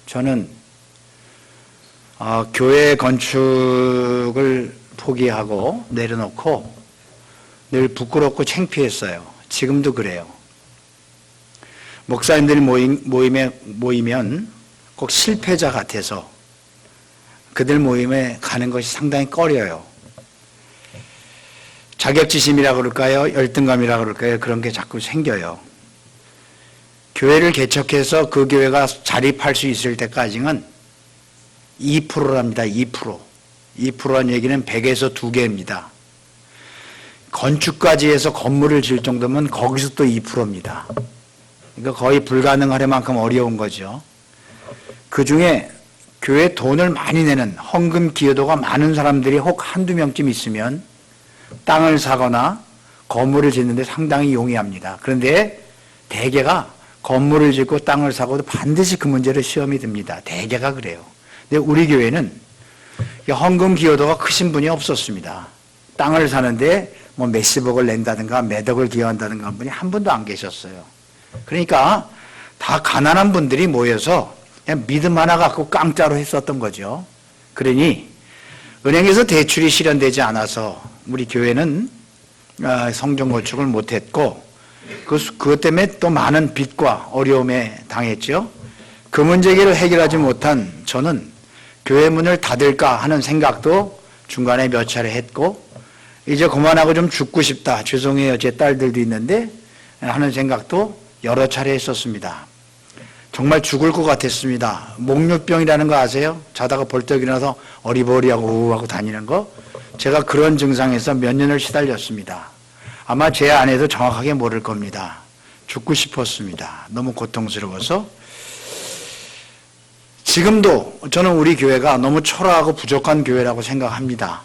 저는 교회 건축을 포기하고 내려놓고 늘 부끄럽고 창피했어요. 지금도 그래요. 목사님들이 모이면 꼭 실패자 같아서 그들 모임에 가는 것이 상당히 꺼려요. 자격지심이라 그럴까요? 열등감이라 그럴까요? 그런 게 자꾸 생겨요. 교회를 개척해서 그 교회가 자립할 수 있을 때까지는 2%랍니다. 2%. 2%란 얘기는 100에서 2개입니다. 건축까지 해서 건물을 지을 정도면 거기서 또 2%입니다. 그러니까 거의 불가능할 만큼 어려운 거죠. 그 중에 교회 돈을 많이 내는 헌금 기여도가 많은 사람들이 혹 한두 명쯤 있으면 땅을 사거나 건물을 짓는데 상당히 용이합니다. 그런데 대개가 건물을 짓고 땅을 사고도 반드시 그 문제로 시험이 듭니다. 대개가 그래요. 근데 우리 교회는 헌금 기여도가 크신 분이 없었습니다. 땅을 사는데 뭐 몇십억을 낸다든가 몇억을 기여한다든가 한 분이 한 분도 안 계셨어요. 그러니까 다 가난한 분들이 모여서 그냥 믿음 하나 갖고 깡짜로 했었던 거죠. 그러니 은행에서 대출이 실현되지 않아서 우리 교회는 성전 건축을 못했고 그것 때문에 또 많은 빚과 어려움에 당했죠. 그 문제를 해결하지 못한 저는 교회 문을 닫을까 하는 생각도 중간에 몇 차례 했고 이제 그만하고 좀 죽고 싶다. 죄송해요. 제 딸들도 있는데 하는 생각도 여러 차례 했었습니다. 정말 죽을 것 같았습니다. 목류병이라는 거 아세요? 자다가 벌떡 일어나서 어리버리하고 우우하고 다니는 거. 제가 그런 증상에서 몇 년을 시달렸습니다. 아마 제 아내도 정확하게 모를 겁니다. 죽고 싶었습니다. 너무 고통스러워서. 지금도 저는 우리 교회가 너무 초라하고 부족한 교회라고 생각합니다.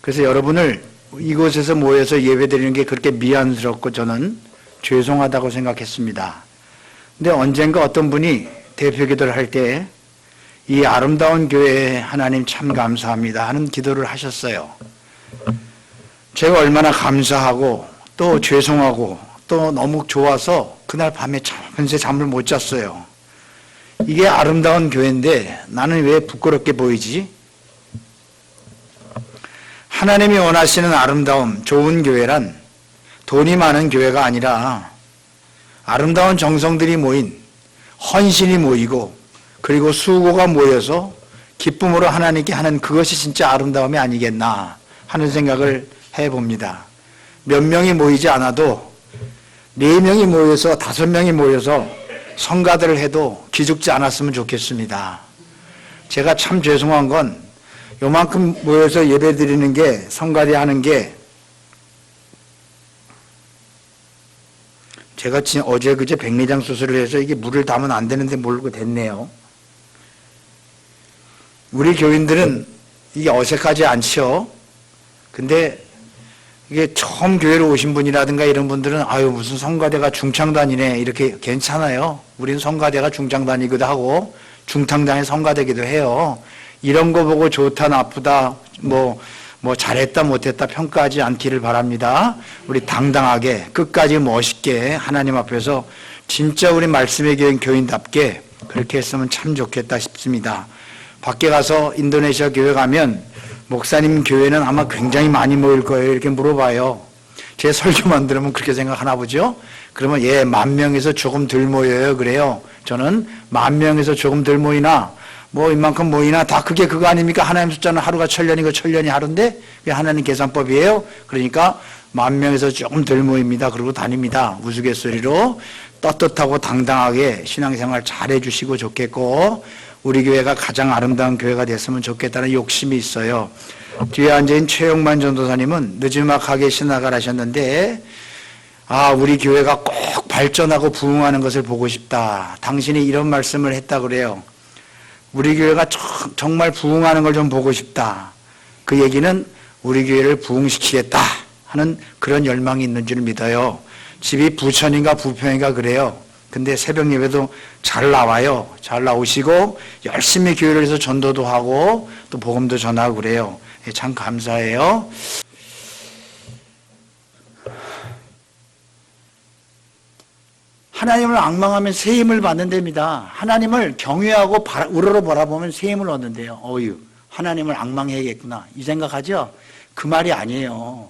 그래서 여러분을 이곳에서 모여서 예배드리는 게 그렇게 미안스럽고 저는 죄송하다고 생각했습니다. 근데 언젠가 어떤 분이 대표 기도를 할 때 이 아름다운 교회에 하나님 참 감사합니다 하는 기도를 하셨어요. 제가 얼마나 감사하고 또 죄송하고 또 너무 좋아서 그날 밤에 밤새 잠을 못 잤어요. 이게 아름다운 교회인데 나는 왜 부끄럽게 보이지? 하나님이 원하시는 아름다움, 좋은 교회란 돈이 많은 교회가 아니라 아름다운 정성들이 모인 헌신이 모이고 그리고 수고가 모여서 기쁨으로 하나님께 하는 그것이 진짜 아름다움이 아니겠나 하는 생각을 해봅니다. 몇 명이 모이지 않아도 4명이 모여서 5명이 모여서 성가들을 해도 기죽지 않았으면 좋겠습니다. 제가 참 죄송한 건 요만큼 모여서 예배 드리는 게 성가대 하는 게 제가 어제 그제 백내장 수술을 해서 이게 물을 담으면 안 되는데 모르고 됐네요. 우리 교인들은 이게 어색하지 않죠. 근데 이게 처음 교회로 오신 분이라든가 이런 분들은 아유 무슨 성가대가 중창단이네 이렇게 괜찮아요. 우리는 성가대가 중창단이기도 하고 중탕단의 성가대기도 해요. 이런 거 보고 좋다 나쁘다 뭐 잘했다 못했다 평가하지 않기를 바랍니다. 우리 당당하게 끝까지 멋있게 하나님 앞에서 진짜 우리 말씀의 교인답게 그렇게 했으면 참 좋겠다 싶습니다. 밖에 가서 인도네시아 교회 가면 목사님 교회는 아마 굉장히 많이 모일 거예요. 이렇게 물어봐요. 제 설교만 들으면 그렇게 생각하나 보죠? 그러면 10,000명에서 조금 덜 모여요. 그래요. 저는 10,000명에서 조금 덜 모이나 뭐 이만큼 모이나 다 그게 그거 아닙니까? 하나님 숫자는 하루가 천년이고 천년이 하루인데 그게 하나님 계산법이에요. 그러니까 10,000명에서 조금 덜 모입니다. 그러고 다닙니다. 우스갯소리로 떳떳하고 당당하게 신앙생활 잘해 주시고 좋겠고 우리 교회가 가장 아름다운 교회가 됐으면 좋겠다는 욕심이 있어요. 뒤에 앉아있는 최영만 전도사님은 느지막하게 신학을 하셨는데 우리 교회가 꼭 발전하고 부흥하는 것을 보고 싶다. 당신이 이런 말씀을 했다 그래요. 우리 교회가 정말 부흥하는 걸 좀 보고 싶다. 그 얘기는 우리 교회를 부흥시키겠다 하는 그런 열망이 있는 줄 믿어요. 집이 부천인가 부평인가 그래요. 근데 새벽 예배도 잘 나와요. 잘 나오시고 열심히 교회를 해서 전도도 하고 또 복음도 전하고 그래요. 참 감사해요. 하나님을 앙망하면 새 힘을 받는답니다. 하나님을 경외하고 우러러 바라보면 새 힘을 얻는데요. 어휴, 하나님을 앙망해야겠구나 이 생각하죠? 그 말이 아니에요.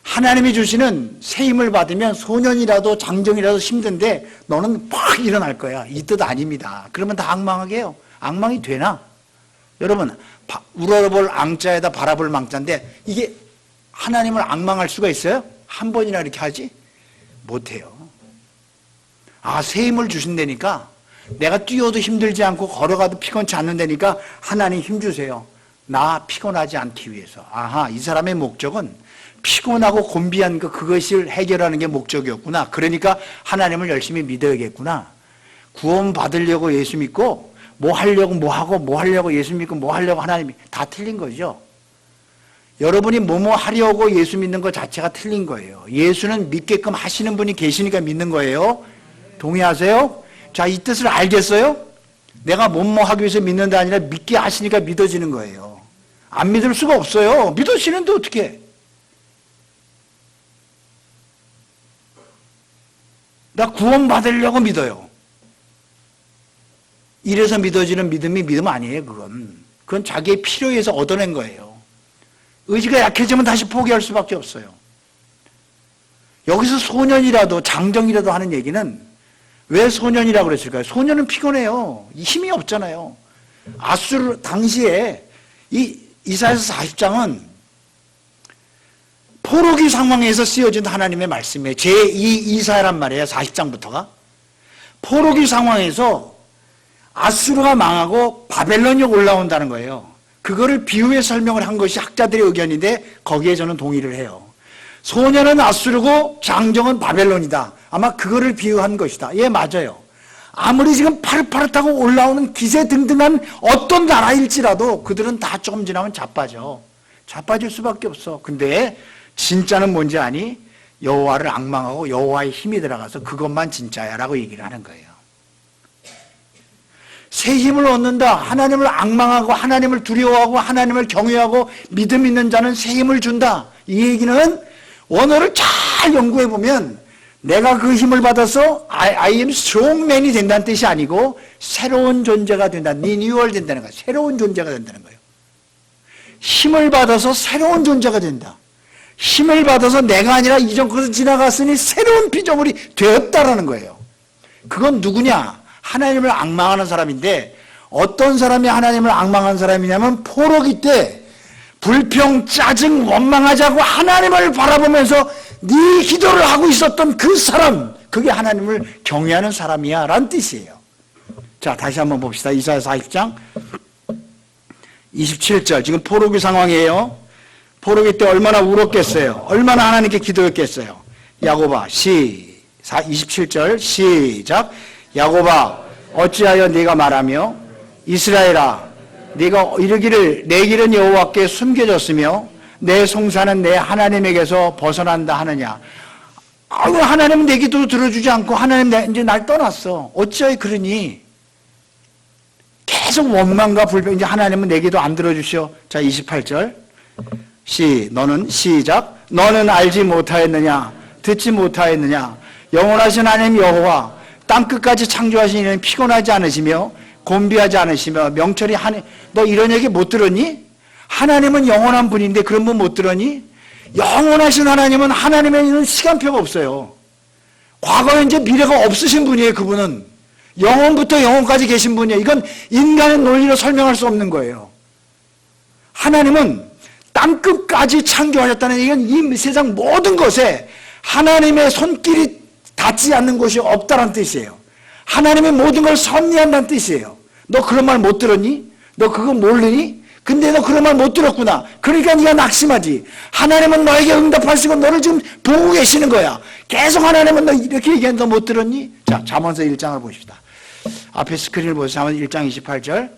하나님이 주시는 새 힘을 받으면 소년이라도 장정이라도 힘든데 너는 팍 일어날 거야. 이 뜻 아닙니다. 그러면 다 앙망하게 해요. 앙망이 되나? 여러분, 우러러볼 앙자에다 바라볼 망자인데 이게 하나님을 앙망할 수가 있어요? 한 번이나 이렇게 하지? 못해요. 아, 새 힘을 주신다니까 내가 뛰어도 힘들지 않고 걸어가도 피곤치 않는다니까 하나님 힘 주세요. 나 피곤하지 않기 위해서. 아하, 이 사람의 목적은 피곤하고 곤비한 그것을 해결하는 게 목적이었구나. 그러니까 하나님을 열심히 믿어야겠구나. 구원 받으려고 예수 믿고 뭐 하려고 뭐 하고 뭐 하려고 예수 믿고 뭐 하려고 하나님이 다 틀린 거죠. 여러분이 뭐뭐 하려고 예수 믿는 것 자체가 틀린 거예요. 예수는 믿게끔 하시는 분이 계시니까 믿는 거예요. 동의하세요? 자, 이 뜻을 알겠어요? 내가 뭐뭐 하기 위해서 믿는다 아니라 믿게 하시니까 믿어지는 거예요. 안 믿을 수가 없어요. 믿어지는데 어떻게? 나 구원 받으려고 믿어요. 이래서 믿어지는 믿음이 믿음 아니에요. 그건 자기의 필요에 의해서 얻어낸 거예요. 의지가 약해지면 다시 포기할 수밖에 없어요. 여기서 소년이라도 장정이라도 하는 얘기는 왜 소년이라고 그랬을까요? 소년은 피곤해요. 힘이 없잖아요. 아수르 당시에 이 이사야서 40장은 포로기 상황에서 쓰여진 하나님의 말씀이에요. 제2 이사야란 말이에요. 40장부터가. 포로기 상황에서 아수르가 망하고 바벨론이 올라온다는 거예요. 그거를 비유해 설명을 한 것이 학자들의 의견인데 거기에 저는 동의를 해요. 소년은 아수르고 장정은 바벨론이다. 아마 그거를 비유한 것이다. 예, 맞아요. 아무리 지금 파릇파릇하고 올라오는 기세등등한 어떤 나라일지라도 그들은 다 조금 지나면 자빠져. 자빠질 수밖에 없어. 근데 진짜는 뭔지 아니? 여호와를 앙망하고 여호와의 힘이 들어가서 그것만 진짜야 라고 얘기를 하는 거예요. 새 힘을 얻는다. 하나님을 앙망하고 하나님을 두려워하고 하나님을 경외하고 믿음 있는 자는 새 힘을 준다. 이 얘기는 원어를 잘 연구해 보면 내가 그 힘을 받아서 I am strong man이 된다는 뜻이 아니고 새로운 존재가 된다. 리뉴얼 된다는 거예요. 새로운 존재가 된다는 거예요. 힘을 받아서 새로운 존재가 된다. 힘을 받아서 내가 아니라 이전 것을 지나갔으니 새로운 피조물이 되었다라는 거예요. 그건 누구냐? 하나님을 앙망하는 사람인데 어떤 사람이 하나님을 앙망하는 사람이냐면 포로기 때 불평, 짜증, 원망하자고 하나님을 바라보면서 네 기도를 하고 있었던 그 사람, 그게 하나님을 경외하는 사람이야 라는 뜻이에요. 자, 다시 한번 봅시다. 이사야 40장 27절. 지금 포로기 상황이에요. 포로기 때 얼마나 울었겠어요. 얼마나 하나님께 기도했겠어요. 야곱아 27절 시작. 야곱아 어찌하여 네가 말하며 이스라엘아 네가 이르기를 내 길은 여호와께 숨겨졌으며 내 송사는 내 하나님에게서 벗어난다 하느냐. 아유, 하나님은 내 기도 들어주지 않고 하나님 이제 날 떠났어. 어찌하여 그러니? 계속 원망과 불평. 이제 하나님은 내 기도 안 들어주시오. 자, 28절 너는 시작. 너는 알지 못하였느냐 듣지 못하였느냐 영원하신 하나님 여호와 땅끝까지 창조하신 이는 피곤하지 않으시며 곤비하지 않으시며 명철이 하니. 너 이런 얘기 못 들었니? 하나님은 영원한 분인데 그런 분 못 들었니? 영원하신 하나님은 하나님에는 시간표가 없어요. 과거 현재 미래가 없으신 분이에요. 그분은 영원부터 영원까지 계신 분이에요. 이건 인간의 논리로 설명할 수 없는 거예요. 하나님은 땅끝까지 창조하셨다는 얘기는 이 세상 모든 것에 하나님의 손길이 닿지 않는 곳이 없다는 뜻이에요. 하나님의 모든 걸 섭리한다는 뜻이에요. 너 그런 말 못 들었니? 너 그거 모르니? 근데 너 그런 말 못 들었구나. 그러니까 네가 낙심하지. 하나님은 너에게 응답하시고 너를 지금 보고 계시는 거야. 계속 하나님은 너 이렇게 얘기하는데 너 못 들었니? 자, 잠언서 1장을 보십시다. 앞에 스크린을 보세요. 잠언 1장 28절.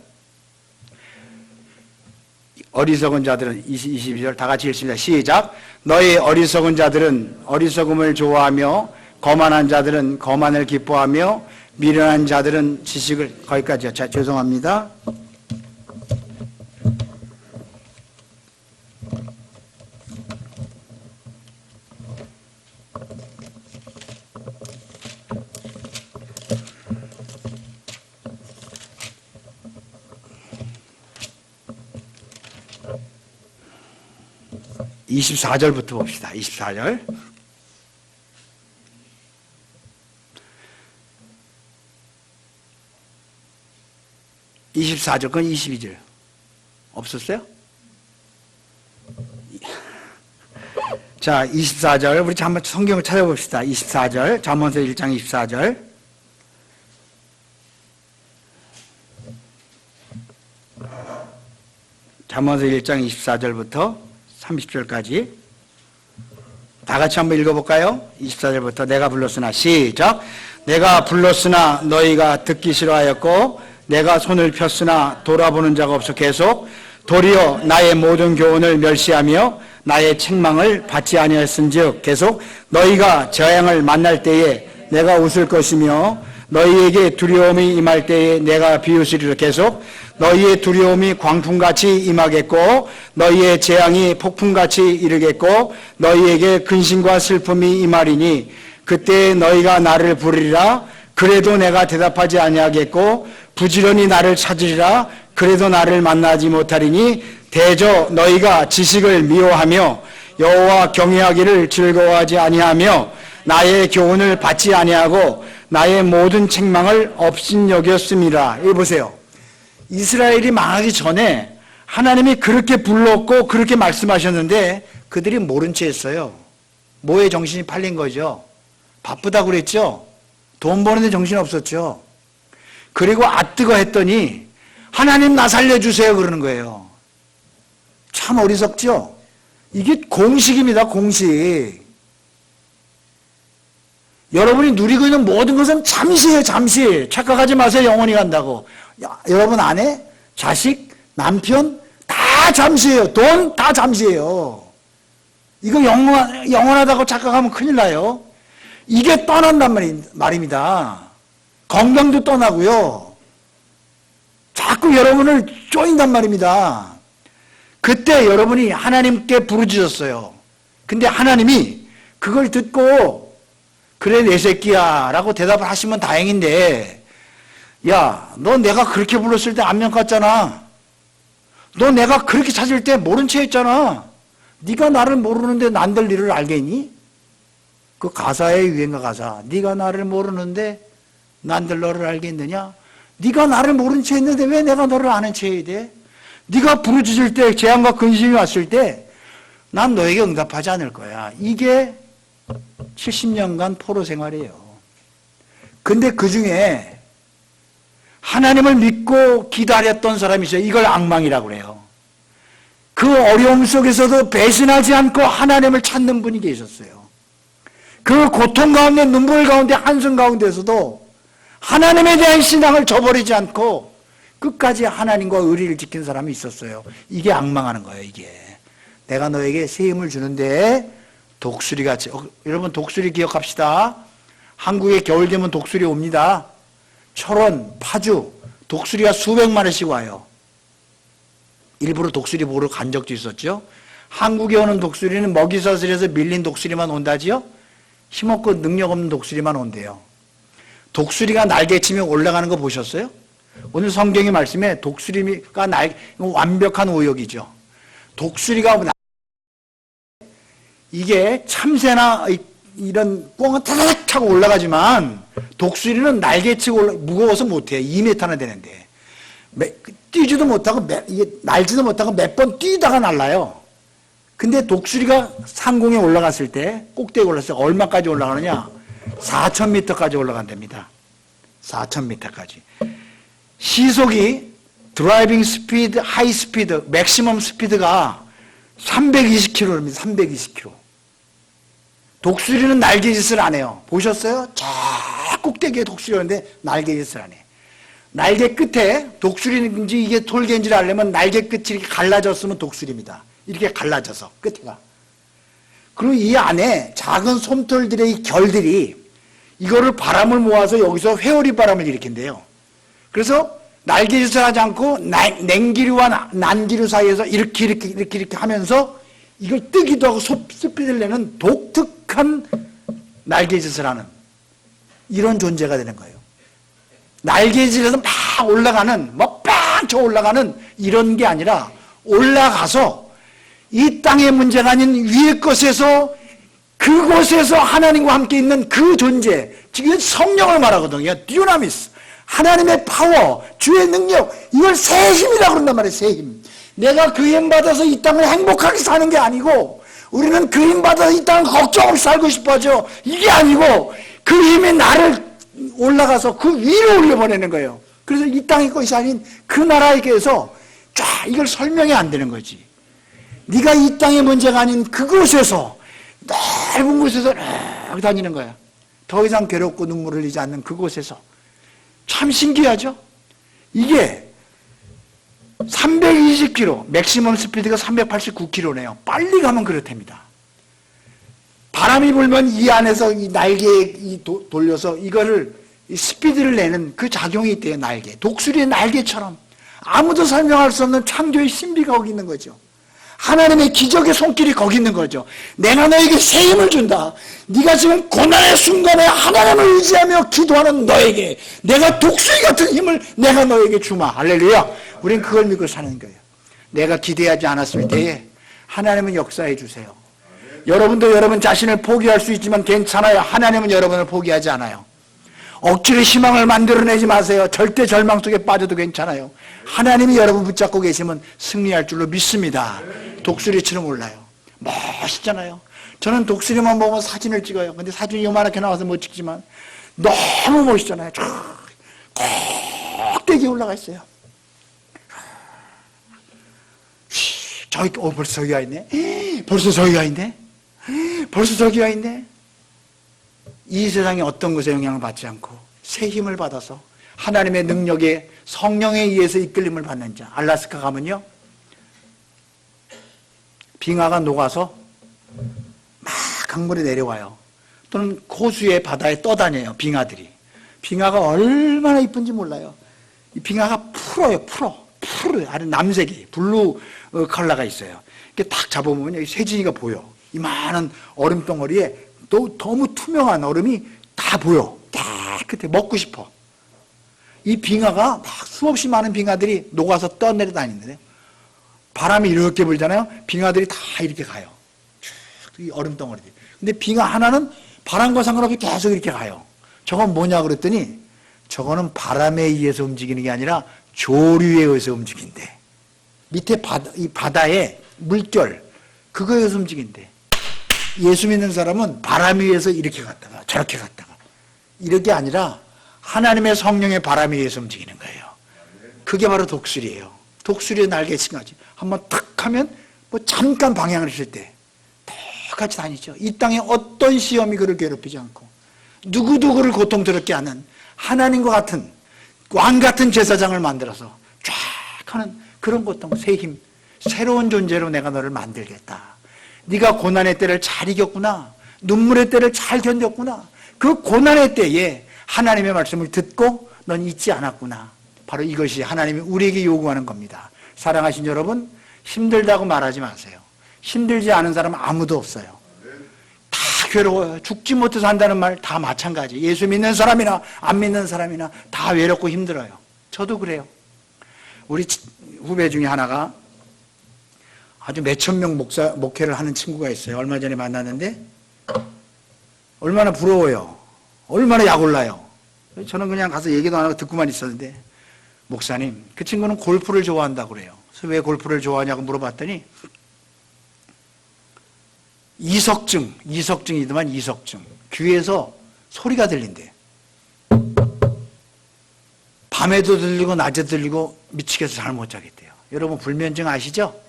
어리석은 자들은 22절 다 같이 읽습니다. 시작. 너희 어리석은 자들은 어리석음을 좋아하며 거만한 자들은 거만을 기뻐하며 미련한 자들은 지식을. 거기까지요. 자, 죄송합니다. 24절부터 봅시다. 24절. 그건 22절. 없었어요? 자, 24절. 우리 한번 성경을 찾아봅시다. 24절. 잠언서 1장 24절. 잠언서 1장 24절부터 30절까지 다 같이 한번 읽어볼까요? 24절부터 내가 불렀으나 시작. 내가 불렀으나 너희가 듣기 싫어하였고 내가 손을 폈으나 돌아보는 자가 없어 계속 도리어 나의 모든 교훈을 멸시하며 나의 책망을 받지 아니하였은즉 계속 너희가 재앙을 만날 때에 내가 웃을 것이며 너희에게 두려움이 임할 때에 내가 비웃으리라. 계속 너희의 두려움이 광풍같이 임하겠고 너희의 재앙이 폭풍같이 이르겠고 너희에게 근심과 슬픔이 임하리니 그때 너희가 나를 부르리라. 그래도 내가 대답하지 아니하겠고 부지런히 나를 찾으리라. 그래도 나를 만나지 못하리니 대저 너희가 지식을 미워하며 여호와 경외하기를 즐거워하지 아니하며 나의 교훈을 받지 아니하고 나의 모든 책망을 업신여겼음이라. 여기 보세요. 이스라엘이 망하기 전에 하나님이 그렇게 불렀고 그렇게 말씀하셨는데 그들이 모른 채 했어요. 뭐에 정신이 팔린 거죠? 바쁘다고 그랬죠? 돈 버는데 정신 없었죠? 그리고 뜨거 했더니 하나님 나 살려주세요 그러는 거예요. 참 어리석죠? 이게 공식입니다. 공식. 여러분이 누리고 있는 모든 것은 잠시예요. 잠시. 착각하지 마세요. 영원히 간다고. 여러분 아내, 자식, 남편 다 잠시예요. 돈 다 잠시예요. 이거 영원하다고 착각하면 큰일 나요. 이게 떠난단 말입니다. 건강도 떠나고요. 자꾸 여러분을 쪼인단 말입니다. 그때 여러분이 하나님께 부르짖었어요. 근데 하나님이 그걸 듣고 그래 내 새끼야 라고 대답을 하시면 다행인데 야, 너 내가 그렇게 불렀을 때 안면 갔잖아. 너 내가 그렇게 찾을 때 모른 채 했잖아. 네가 나를 모르는데 난들 일을 알겠니? 그 가사의 유행가 가사. 네가 나를 모르는데 난들 너를 알겠느냐? 네가 나를 모른 채 했는데 왜 내가 너를 아는 채 해야 돼? 네가 부르짖을 때 재앙과 근심이 왔을 때 난 너에게 응답하지 않을 거야. 이게 70년간 포로 생활이에요. 근데 그 중에 하나님을 믿고 기다렸던 사람이 있어요. 이걸 앙망이라고 그래요. 그 어려움 속에서도 배신하지 않고 하나님을 찾는 분이 계셨어요. 그 고통 가운데 눈물 가운데 한숨 가운데서도 하나님에 대한 신앙을 저버리지 않고 끝까지 하나님과 의리를 지킨 사람이 있었어요. 이게 앙망하는 거예요. 이게 내가 너에게 새 힘을 주는데 독수리같이 여러분 독수리 기억합시다. 한국에 겨울 되면 독수리 옵니다. 철원, 파주 독수리가 수백 마리씩 와요. 일부러 독수리 보러 간 적도 있었죠. 한국에 오는 독수리는 먹이사슬에서 밀린 독수리만 온다지요. 힘없고 능력 없는 독수리만 온대요. 독수리가 날개치며 올라가는 거 보셨어요? 오늘 성경의 말씀에 독수리가 완벽한 오역이죠. 독수리가 이게 참새나 이런 꿩은 타닥 차고 올라가지만 독수리는 날개치고 무거워서 못해요. 2m나 되는데 뛰지도 못하고 날지도 못하고 몇 번 뛰다가 날라요. 근데 독수리가 상공에 올라갔을 때 꼭대기에 올랐을 때 얼마까지 올라가느냐? 4,000m까지 올라간답니다. 4,000m까지. 시속이 드라이빙 스피드, 하이 스피드, 맥시멈 스피드가 320km입니다. 320km. 독수리는 날개짓을 안 해요. 보셨어요? 저 꼭대기에 독수리가 있는데 날개짓을 안 해. 날개 끝에 독수리인지 이게 돌개인지를 알려면 날개 끝이 이렇게 갈라졌으면 독수리입니다. 이렇게 갈라져서 끝에가. 그리고 이 안에 작은 솜털들의 이 결들이 이거를 바람을 모아서 여기서 회오리 바람을 일으킨대요. 그래서 날개짓을 하지 않고 냉기류와 난기류 사이에서 이렇게 하면서 이걸 뜨기도 하고 스피드를 내는 독특한 날개짓을 하는 이런 존재가 되는 거예요. 날개짓에서 막 올라가는, 막 빵 쳐 올라가는 이런 게 아니라 올라가서 이 땅의 문제가 아닌 위의 것에서, 그곳에서 하나님과 함께 있는 그 존재, 지금 성령을 말하거든요. 디오나미스, 하나님의 파워, 주의 능력, 이걸 새 힘이라고 그런단 말이에요. 새 힘. 내가 그 힘 받아서 이 땅을 행복하게 사는 게 아니고, 우리는 그 힘 받아서 이 땅을 걱정 없이 살고 싶어져. 이게 아니고 그 힘이 나를 올라가서 그 위로 올려보내는 거예요. 그래서 이 땅의 것이 아닌 그 나라에게서 쫙, 이걸 설명이 안 되는 거지. 네가 이 땅의 문제가 아닌 그곳에서, 넓은 곳에서 쭉 다니는 거야. 더 이상 괴롭고 눈물 흘리지 않는 그곳에서. 참 신기하죠? 이게 320km, 맥시멈 스피드가 389km네요. 빨리 가면 그렇답니다. 바람이 불면 이 안에서 이 날개에 돌려서 이거를, 이 스피드를 내는 그 작용이 있대요. 날개. 독수리의 날개처럼. 아무도 설명할 수 없는 창조의 신비가 거기 있는 거죠. 하나님의 기적의 손길이 거기 있는 거죠. 내가 너에게 새 힘을 준다. 네가 지금 고난의 순간에 하나님을 의지하며 기도하는 너에게 내가 독수리 같은 힘을 내가 너에게 주마. 할렐루야. 우린 그걸 믿고 사는 거예요. 내가 기대하지 않았을 때에 하나님은 역사해 주세요. 여러분도 여러분 자신을 포기할 수 있지만 괜찮아요. 하나님은 여러분을 포기하지 않아요. 억지로 희망을 만들어내지 마세요. 절대 절망 속에 빠져도 괜찮아요. 하나님이 여러분 붙잡고 계시면 승리할 줄로 믿습니다. 독수리처럼 올라요. 멋있잖아요. 저는 독수리만 보면 사진을 찍어요. 근데 사진이 요만하게 나와서 못 찍지만 너무 멋있잖아요. 꼭대기에 올라가 있어요. 저기, 벌써 저기가 있네. 벌써 저기가 있네. 벌써 저기가 있네. 이 세상에 어떤 것에 영향을 받지 않고 새 힘을 받아서 하나님의 능력에, 성령에 의해서 이끌림을 받는 자. 알라스카 가면요, 빙하가 녹아서 막 강물이 내려와요. 또는 호수의 바다에 떠다녀요. 빙하들이. 빙하가 얼마나 이쁜지 몰라요. 이 빙하가 풀어요. 풀어요. 아래 남색이 블루 컬러가 있어요. 이렇게 딱 잡아보면 여기 세진이가 보여. 이만한 얼음 덩어리에 또 너무 투명한 얼음이 다 보여. 깨끗해. 먹고 싶어. 이 빙하가 막 수없이 많은 빙하들이 녹아서 떠내려 다니는데 바람이 이렇게 불잖아요. 빙하들이 다 이렇게 가요. 이 얼음 덩어리들. 근데 빙하 하나는 바람과 상관없이 계속 이렇게 가요. 저건 뭐냐 그랬더니 저거는 바람에 의해서 움직이는 게 아니라 조류에 의해서 움직인대. 밑에 이 바다의 물결, 그거에 의해서 움직인대. 예수 믿는 사람은 바람에 의해서 이렇게 갔다가 저렇게 갔다가 이렇게 아니라 하나님의 성령의 바람에 의해서 움직이는 거예요. 그게 바로 독수리예요. 독수리의 날개치가지 한번 탁 하면 뭐 잠깐 방향을 쓸 때 똑같이 다니죠. 이 땅에 어떤 시험이 그를 괴롭히지 않고 누구도 그를 고통스럽게 하는 하나님과 같은 왕 같은 제사장을 만들어서 쫙 하는 그런 고통, 새 힘, 새로운 존재로 내가 너를 만들겠다. 네가 고난의 때를 잘 이겼구나. 눈물의 때를 잘 견뎠구나. 그 고난의 때에 하나님의 말씀을 듣고 넌 잊지 않았구나. 바로 이것이 하나님이 우리에게 요구하는 겁니다. 사랑하신 여러분, 힘들다고 말하지 마세요. 힘들지 않은 사람은 아무도 없어요. 다 괴로워요. 죽지 못해서 한다는 말 다 마찬가지. 예수 믿는 사람이나 안 믿는 사람이나 다 외롭고 힘들어요. 저도 그래요. 우리 후배 중에 하나가 아주 몇천 명 목회를 하는 친구가 있어요. 얼마 전에 만났는데 얼마나 부러워요. 얼마나 약올라요. 저는 그냥 가서 얘기도 안 하고 듣고만 있었는데 목사님, 그 친구는 골프를 좋아한다고 그래요. 그래서 왜 골프를 좋아하냐고 물어봤더니 이석증이더만 이석증. 귀에서 소리가 들린대. 밤에도 들리고 낮에도 들리고 미치겠어 잘 못 자겠대요. 여러분 불면증 아시죠?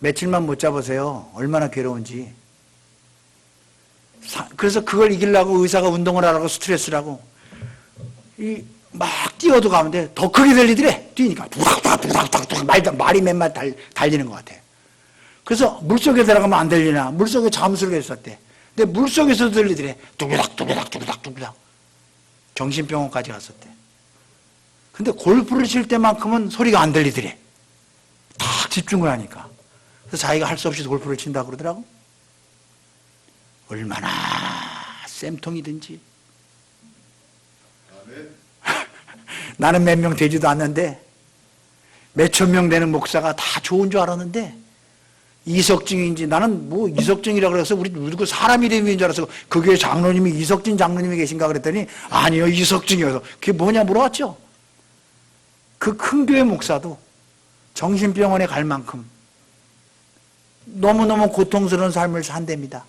며칠만 못 자보세요. 얼마나 괴로운지. 그래서 그걸 이기려고 의사가 운동을 하라고 스트레스라고 막 뛰어도 가는데 더 크게 들리더래. 뛰니까 두닥두닥 말이 몇 말 달리는 것 같아. 그래서 물속에 들어가면 안 들리나 물속에 잠수를 했었대. 근데 물속에서 들리더래. 뚜구닥 정신병원까지 갔었대. 근데 골프를 칠 때만큼은 소리가 안 들리더래. 딱 집중을 하니까. 그래서 자기가 할 수 없이 골프를 친다고 그러더라고. 얼마나 쌤통이든지. 나는 몇 명 되지도 않는데 몇천 명 되는 목사가 다 좋은 줄 알았는데 이석증인지, 나는 뭐 이석증이라 그래서 우리 누구 사람 이름인 줄 알았어. 그 교회 장로님이 이석진 장로님이 계신가 그랬더니 아니요, 이석증이어서. 그게 뭐냐 물어봤죠. 그 큰 교회 목사도 정신병원에 갈 만큼 너무너무 고통스러운 삶을 산답니다.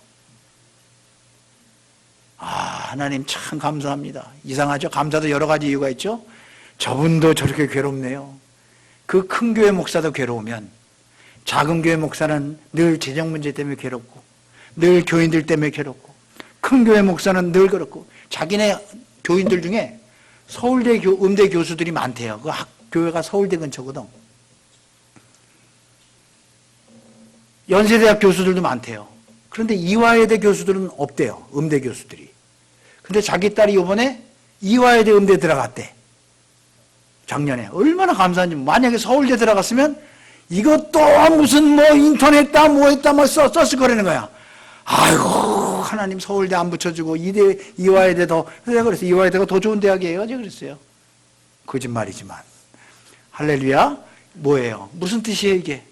하나님 참 감사합니다. 이상하죠? 감사도 여러 가지 이유가 있죠? 저분도 저렇게 괴롭네요. 그 큰 교회 목사도 괴로우면 작은 교회 목사는 늘 재정 문제 때문에 괴롭고, 늘 교인들 때문에 괴롭고, 큰 교회 목사는 늘 괴롭고, 자기네 교인들 중에 서울대 음대 교수들이 많대요. 그 교회가 서울대 근처거든. 연세대학 교수들도 많대요. 그런데 이화여대 교수들은 없대요. 음대 교수들이. 근데 자기 딸이 이번에 이화여대 음대 들어갔대. 작년에. 얼마나 감사한지. 만약에 서울대 들어갔으면 이것도 무슨 뭐 인터넷다 뭐 했다 뭐 썼을 거라는 거야. 아이고, 하나님 서울대 안 붙여주고 이화여대 더, 내가 그랬어요. 이화여대가 더 좋은 대학이에요. 제가 그랬어요. 거짓말이지만. 할렐루야. 뭐예요? 무슨 뜻이에요 이게?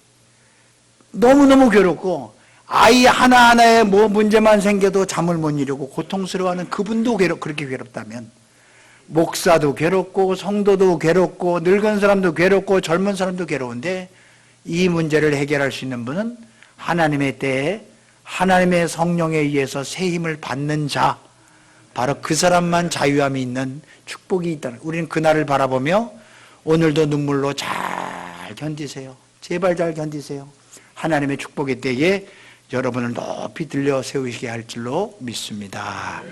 너무너무 괴롭고, 아이 하나하나에 뭐 문제만 생겨도 잠을 못 이루고 고통스러워하는 그분도 그렇게 괴롭다면, 목사도 괴롭고 성도도 괴롭고 늙은 사람도 괴롭고 젊은 사람도 괴로운데, 이 문제를 해결할 수 있는 분은 하나님의 때에 하나님의 성령에 의해서 새 힘을 받는 자, 바로 그 사람만 자유함이 있는 축복이 있다는, 우리는 그날을 바라보며 오늘도 눈물로 잘 견디세요. 제발 잘 견디세요. 하나님의 축복의 때에 여러분을 높이 들려 세우시게 할 줄로 믿습니다.